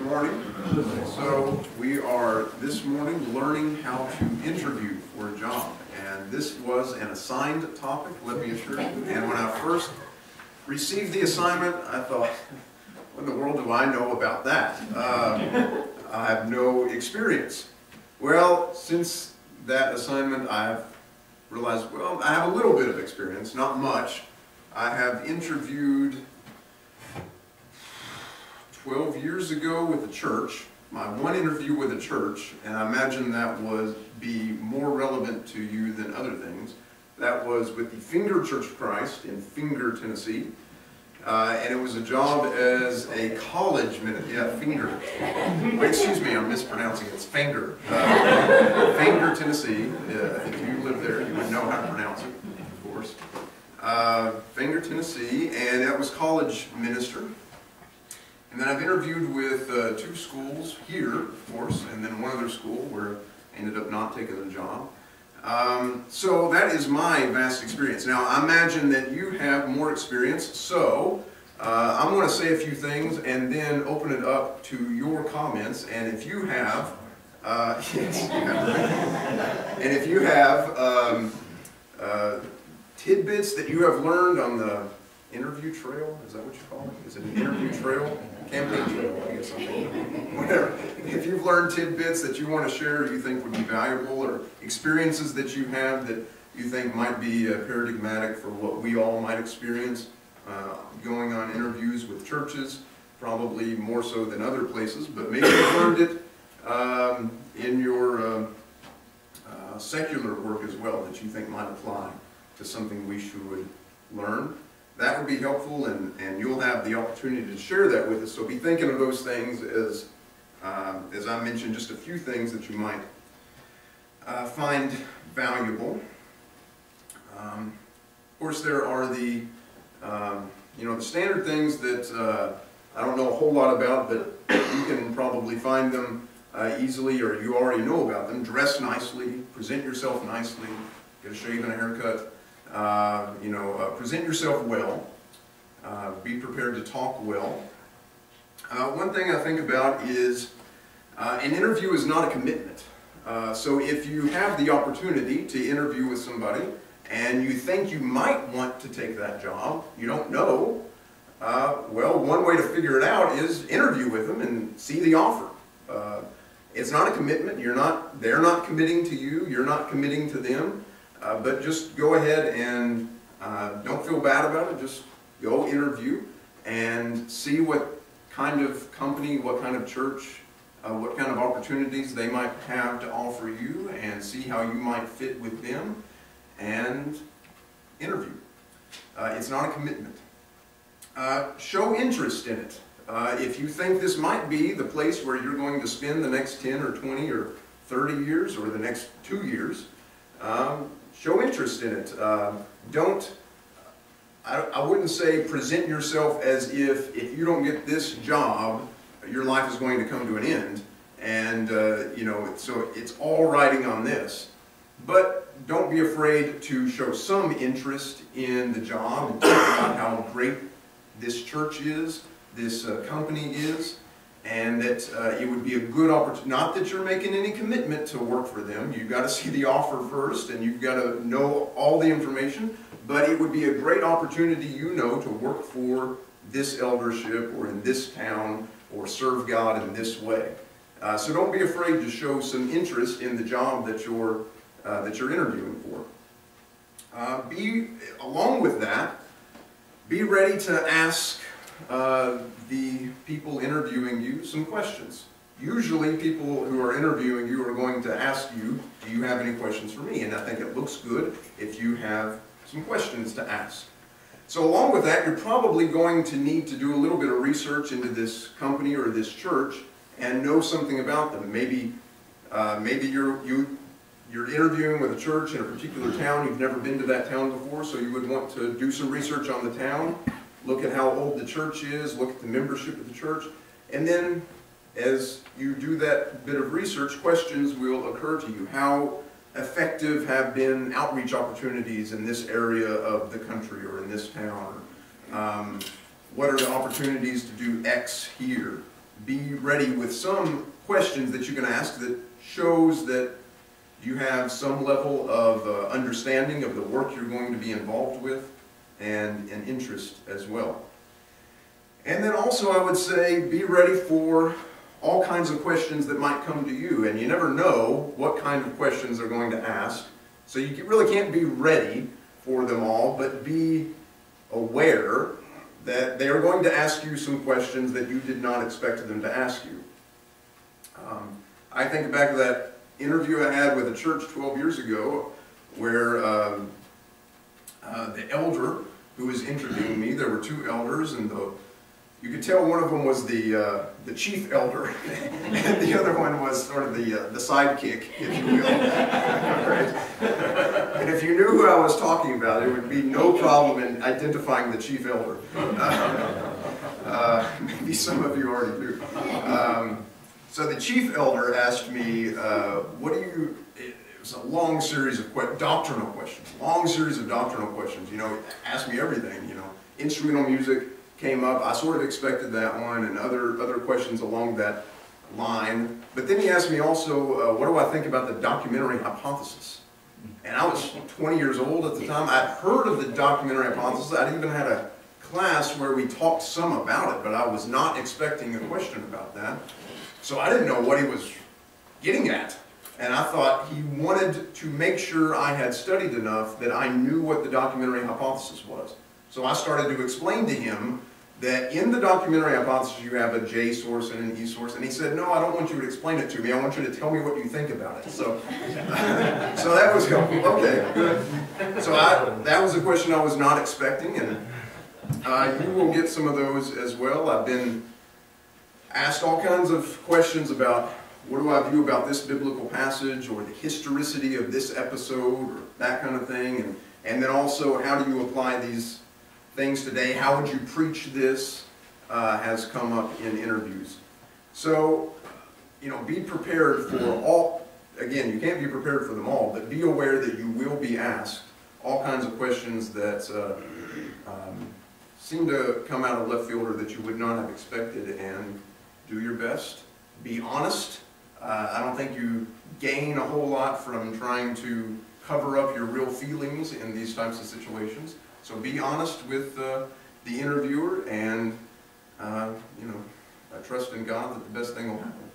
morning. So we are this morning learning how to interview for a job. And this was an assigned topic, let me assure you. And when I first received the assignment, I thought, what in the world do I know about that? I have no experience. Well, since that assignment, I've realized, well, I have a little bit of experience, not much. I have interviewed 12 years ago with the church, my one interview with a church, and I imagine that would be more relevant to you than other things. That was with the Finger Church of Christ in Finger, Tennessee. And it was a job as a college minister. Yeah, Finger. Wait, excuse me, I'm mispronouncing it. It's Finger. Finger, Tennessee. If you live there, you would know how to pronounce it, of course. Finger, Tennessee, and that was college minister. And then I've interviewed with two schools here, of course, and then one other school where I ended up not taking the job. So that is my vast experience. Now, I imagine that you have more experience, so I'm going to say a few things and then open it up to your comments. And if you have, yes, you have, right? And if you have tidbits that you have learned on the interview trail, is that what you call it? Is it an interview trail? Campaign trail, I guess, whatever. If you've learned tidbits that you want to share you think would be valuable, or experiences that you have that you think might be paradigmatic for what we all might experience going on interviews with churches, probably more so than other places, but maybe you've learned it in your secular work as well that you think might apply to something we should learn. That would be helpful, and you'll have the opportunity to share that with us. So be thinking of those things as I mentioned, just a few things that you might find valuable. Of course, there are the the standard things that I don't know a whole lot about, but you can probably find them easily, or you already know about them. Dress nicely, present yourself nicely, get a shave and a haircut. Present yourself well, be prepared to talk well. One thing I think about is an interview is not a commitment. So if you have the opportunity to interview with somebody and you think you might want to take that job, you don't know, well, one way to figure it out is interview with them and see the offer. It's not a commitment. They're not committing to you, you're not committing to them. But just go ahead and don't feel bad about it. Just go interview and see what kind of company, what kind of church, what kind of opportunities they might have to offer you, and see how you might fit with them, and interview. It's not a commitment. Show interest in it. If you think this might be the place where you're going to spend the next 10 or 20 or 30 years or the next 2 years, show interest in it. I wouldn't say present yourself as if you don't get this job, your life is going to come to an end. And, so it's all riding on this. But don't be afraid to show some interest in the job and talk about how great this church is, this company is. And that it would be a good opportunity, not that you're making any commitment to work for them, you've got to see the offer first and you've got to know all the information, but it would be a great opportunity, to work for this eldership or in this town or serve God in this way. So don't be afraid to show some interest in the job that you're interviewing for. Along with that, be ready to ask the people interviewing you some questions. Usually people who are interviewing you are going to ask you, do you have any questions for me? And I think it looks good if you have some questions to ask. So along with that, you're probably going to need to do a little bit of research into this company or this church and know something about them. Maybe you're interviewing with a church in a particular town, you've never been to that town before, so you would want to do some research on the town. Look at how old the church is, look at the membership of the church, and then as you do that bit of research, questions will occur to you. How effective have been outreach opportunities in this area of the country or in this town? What are the opportunities to do X here? be ready with some questions that you can ask that shows that you have some level of understanding of the work you're going to be involved with and an interest as well. And then also I would say be ready for all kinds of questions that might come to you, and you never know what kind of questions they're going to ask, so you really can't be ready for them all, but be aware that they are going to ask you some questions that you did not expect them to ask you. I think back to that interview I had with a church 12 years ago where the elder who was interviewing me, there were two elders, and you could tell one of them was the chief elder, and the other one was sort of the sidekick, if you will. Right? And if you knew who I was talking about, there would be no problem in identifying the chief elder. Maybe some of you already do. So the chief elder asked me, it was a long series of doctrinal questions, asked me everything, instrumental music came up. I sort of expected that one, and other questions along that line. But then he asked me also, what do I think about the documentary hypothesis? And I was 20 years old at the time. I'd heard of the documentary hypothesis. I'd even had a class where we talked some about it, but I was not expecting a question about that. So I didn't know what he was getting at. And I thought he wanted to make sure I had studied enough that I knew what the documentary hypothesis was. So I started to explain to him that in the documentary hypothesis you have a J source and an E source, and he said, no, I don't want you to explain it to me, I want you to tell me what you think about it. So, so that was helpful. Okay, good. So that was a question I was not expecting, and you will get some of those as well. I've been asked all kinds of questions about what do I view about this biblical passage, or the historicity of this episode, or that kind of thing, and then also how do you apply these things today? How would you preach this? Has come up in interviews. So, be prepared for all. Again, you can't be prepared for them all, but be aware that you will be asked all kinds of questions that seem to come out of left field or that you would not have expected, and do your best. Be honest. I don't think you gain a whole lot from trying to cover up your real feelings in these types of situations. So be honest with the interviewer, and I trust in God that the best thing will happen.